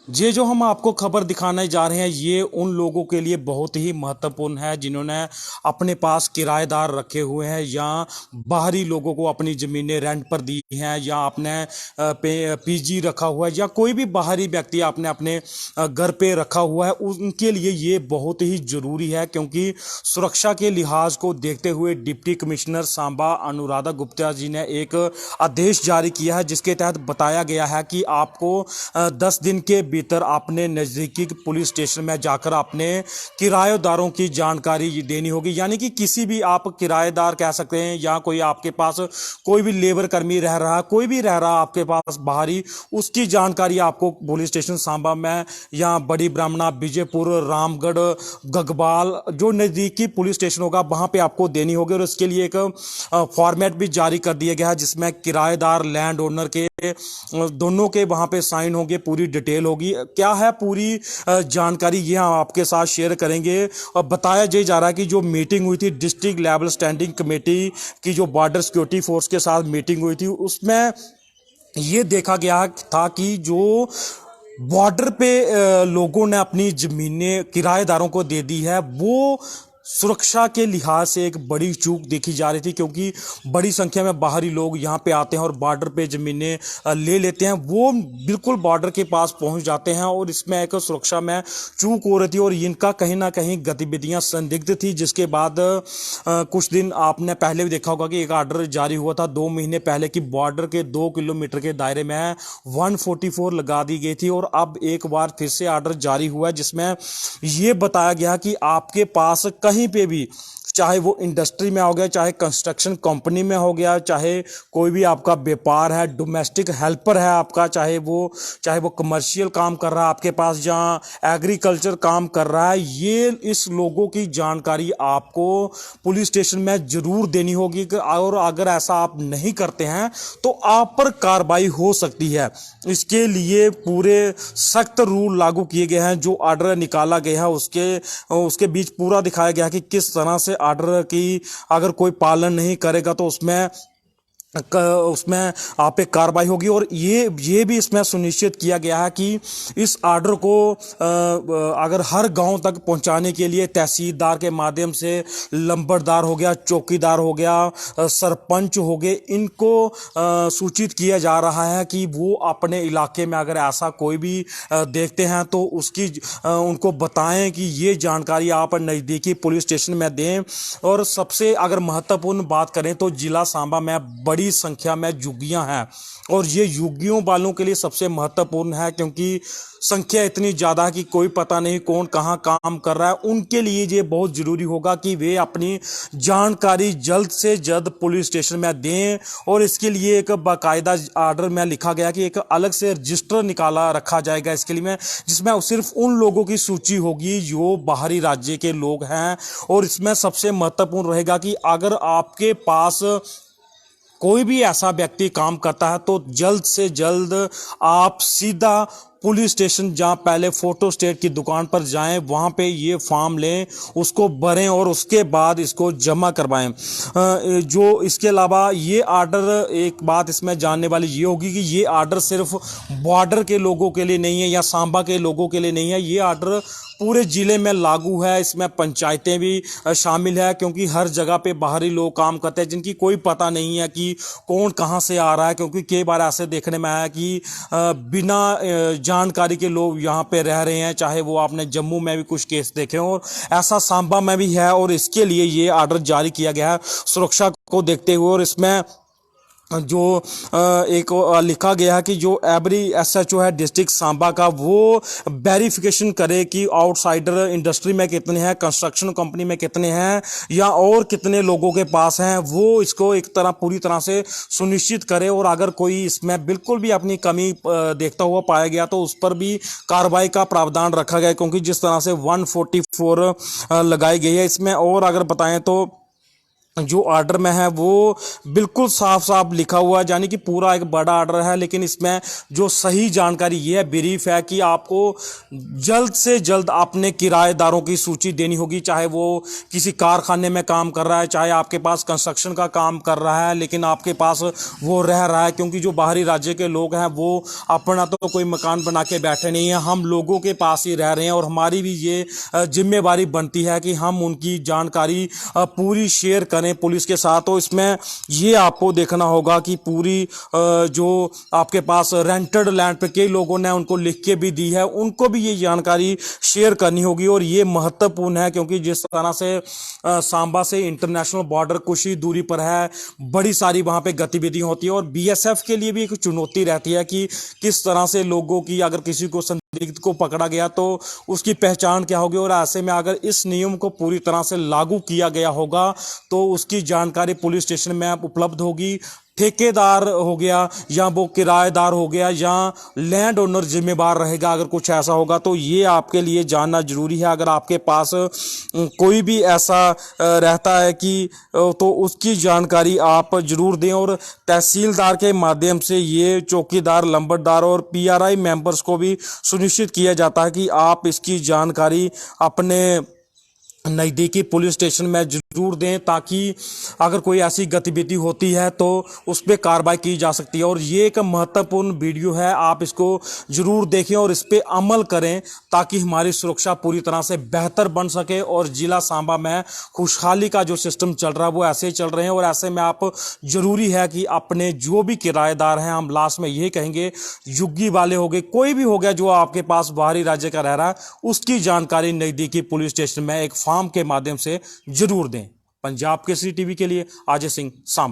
ये जो हम आपको खबर दिखाने जा रहे हैं ये उन लोगों के लिए बहुत ही महत्वपूर्ण है जिन्होंने अपने पास किराएदार रखे हुए हैं या बाहरी लोगों को अपनी ज़मीनें रेंट पर दी हैं या अपने पीजी रखा हुआ है या कोई भी बाहरी व्यक्ति आपने अपने घर पे रखा हुआ है। उनके लिए ये बहुत ही ज़रूरी है क्योंकि सुरक्षा के लिहाज को देखते हुए डिप्टी कमिश्नर सांबा अनुराधा गुप्ता जी ने एक आदेश जारी किया है जिसके तहत बताया गया है कि आपको 10 दिन के भीतर अपने नज़दीकी पुलिस स्टेशन में जाकर अपने किराएदारों की जानकारी देनी होगी। यानी कि किसी भी आप किराएदार कह सकते हैं या कोई आपके पास कोई भी लेबर कर्मी रह रहा है, कोई भी रह रहा है आपके पास बाहरी, उसकी जानकारी आपको पुलिस स्टेशन सांबा में या बड़ी ब्राह्मणा, विजयपुर, रामगढ़, गगबाल जो नज़दीकी पुलिस स्टेशन होगा वहां पे आपको देनी होगी। और इसके लिए एक फॉर्मेट भी जारी कर दिया गया है जिसमें किराएदार लैंड ओनर के दोनों के वहां पे साइन होंगे, पूरी डिटेल होगी। क्या है पूरी जानकारी ये हम आपके साथ शेयर करेंगे। और बताया जा रहा है कि जो मीटिंग हुई थी डिस्ट्रिक्ट लेवल स्टैंडिंग कमेटी की, जो बॉर्डर सिक्योरिटी फोर्स के साथ मीटिंग हुई थी, उसमें ये देखा गया था कि जो बॉर्डर पे लोगों ने अपनी जमीनें किराएदारों को दे दी है वो सुरक्षा के लिहाज से एक बड़ी चूक देखी जा रही थी क्योंकि बड़ी संख्या में बाहरी लोग यहाँ पे आते हैं और बॉर्डर पे ज़मीनें ले लेते हैं। वो बिल्कुल बॉर्डर के पास पहुँच जाते हैं और इसमें एक सुरक्षा में चूक हो रही थी और इनका कहीं ना कहीं गतिविधियाँ संदिग्ध थी। जिसके बाद कुछ दिन आपने पहले भी देखा होगा कि एक आर्डर जारी हुआ था 2 महीने पहले कि बॉर्डर के 2 किलोमीटर के दायरे में 144 लगा दी गई थी। और अब एक बार फिर से आर्डर जारी हुआ है जिसमें ये बताया गया कि आपके पास कहीं पे भी, चाहे वो इंडस्ट्री में हो गया, चाहे कंस्ट्रक्शन कंपनी में हो गया, चाहे कोई भी आपका व्यापार है, डोमेस्टिक हेल्पर है आपका, चाहे वो कमर्शियल काम कर रहा है आपके पास, जहाँ एग्रीकल्चर काम कर रहा है, ये इस लोगों की जानकारी आपको पुलिस स्टेशन में जरूर देनी होगी। और अगर ऐसा आप नहीं करते हैं तो आप पर कार्रवाई हो सकती है। इसके लिए पूरे सख्त रूल लागू किए गए हैं। जो ऑर्डर निकाला गया है उसके बीच पूरा दिखाया गया है कि किस तरह से ऑर्डर की अगर कोई पालन नहीं करेगा तो उसमें आप पे कार्रवाई होगी। और ये भी इसमें सुनिश्चित किया गया है कि इस ऑर्डर को अगर हर गांव तक पहुंचाने के लिए तहसीलदार के माध्यम से लंबरदार हो गया, चौकीदार हो गया, सरपंच हो गए, इनको सूचित किया जा रहा है कि वो अपने इलाके में अगर ऐसा कोई भी देखते हैं तो उनको बताएं कि ये जानकारी आप नज़दीकी पुलिस स्टेशन में दें। और सबसे अगर महत्वपूर्ण बात करें तो जिला सांबा में बड़ी संख्या में झुग्गियां हैं और ये झुग्गियों वालों के लिए सबसे महत्वपूर्ण है क्योंकि संख्या इतनी ज़्यादा है कि कोई पता नहीं कौन कहाँ काम कर रहा है। उनके लिए ये बहुत ज़रूरी होगा कि वे अपनी जानकारी जल्द से जल्द पुलिस स्टेशन में दें। और इसके लिए एक बाकायदा आर्डर में लिखा गया कि एक अलग से रजिस्टर निकाला रखा जाएगा इसके लिए, जिसमें सिर्फ उन लोगों की सूची होगी जो बाहरी राज्य के लोग हैं। और इसमें सबसे महत्वपूर्ण रहेगा कि अगर आपके पास कोई भी ऐसा व्यक्ति काम करता है तो जल्द से जल्द आप सीधा पुलिस स्टेशन जहाँ पहले फोटो स्टेट की दुकान पर जाएं, वहाँ पे ये फॉर्म लें, उसको भरें और उसके बाद इसको जमा करवाएं। जो इसके अलावा ये आर्डर, एक बात इसमें जानने वाली ये होगी कि ये आर्डर सिर्फ बॉर्डर के लोगों के लिए नहीं है या सांबा के लोगों के लिए नहीं है, ये आर्डर पूरे ज़िले में लागू है। इसमें पंचायतें भी शामिल है क्योंकि हर जगह पे बाहरी लोग काम करते हैं जिनकी कोई पता नहीं है कि कौन कहाँ से आ रहा है। क्योंकि कई बार ऐसे देखने में आया कि बिना जानकारी के लोग यहाँ पे रह रहे हैं, चाहे वो आपने जम्मू में भी कुछ केस देखे हो और ऐसा सांबा में भी है। और इसके लिए ये आर्डर जारी किया गया है सुरक्षा को देखते हुए। और इसमें जो एक लिखा गया है कि जो एवरी एसएचओ है डिस्ट्रिक्ट सांबा का, वो वेरिफिकेशन करे कि आउटसाइडर इंडस्ट्री में कितने हैं, कंस्ट्रक्शन कंपनी में कितने हैं या और कितने लोगों के पास हैं, वो इसको एक तरह पूरी तरह से सुनिश्चित करे। और अगर कोई इसमें बिल्कुल भी अपनी कमी देखता हुआ पाया गया तो उस पर भी कार्रवाई का प्रावधान रखा गया क्योंकि जिस तरह से 144 लगाई गई है इसमें। और अगर बताएं तो जो ऑर्डर में है वो बिल्कुल साफ साफ लिखा हुआ है, यानी कि पूरा एक बड़ा ऑर्डर है, लेकिन इसमें जो सही जानकारी ये है, ब्रीफ है कि आपको जल्द से जल्द अपने किराएदारों की सूची देनी होगी। चाहे वो किसी कारखाने में काम कर रहा है, चाहे आपके पास कंस्ट्रक्शन का काम कर रहा है, लेकिन आपके पास वो रह रहा है, क्योंकि जो बाहरी राज्य के लोग हैं वो अपना तो कोई मकान बना के बैठे नहीं है, हम लोगों के पास ही रह रहे हैं, और हमारी भी ये जिम्मेवारी बनती है कि हम उनकी जानकारी पूरी शेयर करें पुलिस के साथ। तो इसमें ये आपको देखना होगा कि पूरी जो आपके पास रेंटेड लैंड पे कई लोगों ने उनको लिख के भी दी है, उनको भी ये जानकारी शेयर करनी होगी। और ये महत्वपूर्ण है, क्योंकि जिस तरह से सांबा से इंटरनेशनल बॉर्डर कुछ ही दूरी पर है, बड़ी सारी वहां पे गतिविधियां होती है, और बीएसएफ के लिए भी एक चुनौती रहती है कि किस तरह से लोगों की, अगर किसी को संदिग्ध को पकड़ा गया तो उसकी पहचान क्या होगी। और ऐसे में अगर इस नियम को पूरी तरह से लागू किया गया होगा तो उसकी जानकारी पुलिस स्टेशन में उपलब्ध होगी। ठेकेदार हो गया या वो किराएदार हो गया या लैंड ओनर जिम्मेवार रहेगा अगर कुछ ऐसा होगा, तो ये आपके लिए जानना जरूरी है। अगर आपके पास कोई भी ऐसा रहता है कि तो उसकी जानकारी आप जरूर दें, और तहसीलदार के माध्यम से ये चौकीदार, लंबरदार और पीआरआई मेंबर्स को भी सुनिश्चित किया जाता है कि आप इसकी जानकारी अपने नज़दीकी पुलिस स्टेशन में जरूर दें, ताकि अगर कोई ऐसी गतिविधि होती है तो उस पर कार्रवाई की जा सकती है। और ये एक महत्वपूर्ण वीडियो है, आप इसको जरूर देखें और इस पर अमल करें, ताकि हमारी सुरक्षा पूरी तरह से बेहतर बन सके और जिला सांबा में खुशहाली का जो सिस्टम चल रहा है वो ऐसे ही चल रहे हैं। और ऐसे में आप जरूरी है कि अपने जो भी किराएदार हैं, हम लास्ट में यही कहेंगे, झुग्गी वाले हो गए, कोई भी हो गया जो आपके पास बाहरी राज्य का रह रहा है, उसकी जानकारी नज़दीकी पुलिस स्टेशन में एक फॉर्म के माध्यम से जरूर दें। पंजाब केसरी टीवी के लिए अजय सिंह सांबा।